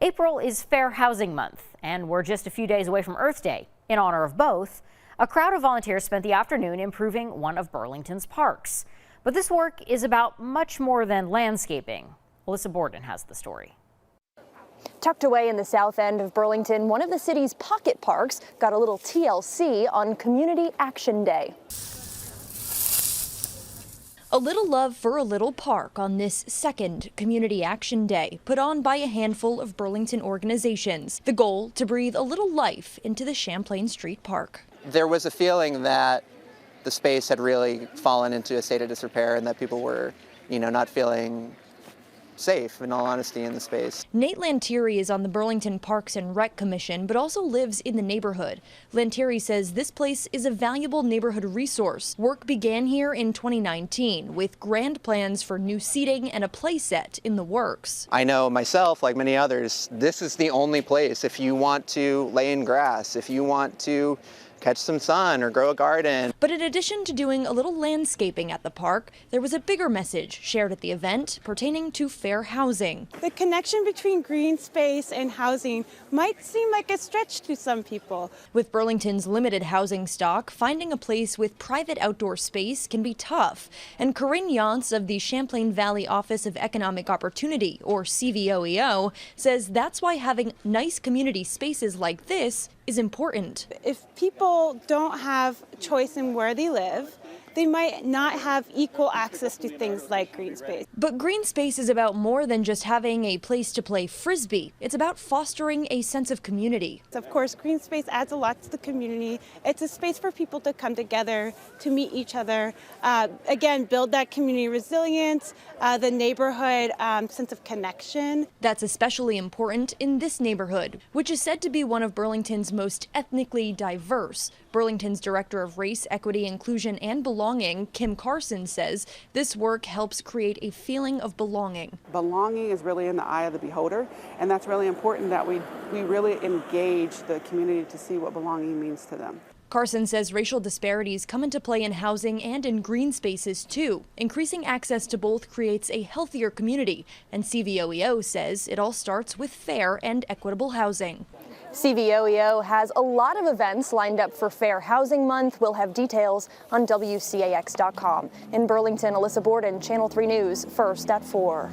April is Fair Housing Month, and we're just a few days away from Earth Day. In honor of both, a crowd of volunteers spent the afternoon improving one of Burlington's parks. But this work is about much more than landscaping. Alyssa Borden has the story. Tucked away in the south end of Burlington, one of the city's pocket parks got a little TLC on Community Action Day. A little love for a little park on this second Community Action Day, put on by a handful of Burlington organizations. The goal, to breathe a little life into the Champlain Street Park. There was a feeling that the space had really fallen into a state of disrepair and that people were, not feeling safe, in all honesty, in the space. Nate Lantieri is on the Burlington Parks and Rec Commission, but also lives in the neighborhood. Lantieri says this place is a valuable neighborhood resource. Work began here in 2019 with grand plans for new seating and a play set in the works. I know myself, like many others, this is the only place if you want to lay in grass, if you want to catch some sun or grow a garden. But in addition to doing a little landscaping at the park, there was a bigger message shared at the event pertaining to fair housing. The connection between green space and housing might seem like a stretch to some people. With Burlington's limited housing stock, finding a place with private outdoor space can be tough. And Corinne Yance of the Champlain Valley Office of Economic Opportunity, or CVOEO, says that's why having nice community spaces like this is important. If people don't have choice in where they live, they might not have equal access to things like green space. But green space is about more than just having a place to play frisbee. It's about fostering a sense of community. Of course, green space adds a lot to the community. It's a space for people to come together, to meet each other, again, build that community resilience, the neighborhood sense of connection. That's especially important in this neighborhood, which is said to be one of Burlington's most ethnically diverse. Burlington's Director of Race, Equity, Inclusion, and Belonging, Kim Carson, says this work helps create a feeling of belonging. Belonging is really in the eye of the beholder, and that's really important that we really engage the community to see what belonging means to them. Carson says racial disparities come into play in housing and in green spaces too. Increasing access to both creates a healthier community, and CVOEO says it all starts with fair and equitable housing. CVOEO has a lot of events lined up for Fair Housing Month. We'll have details on WCAX.com. In Burlington, Alyssa Borden, Channel 3 News, first at 4.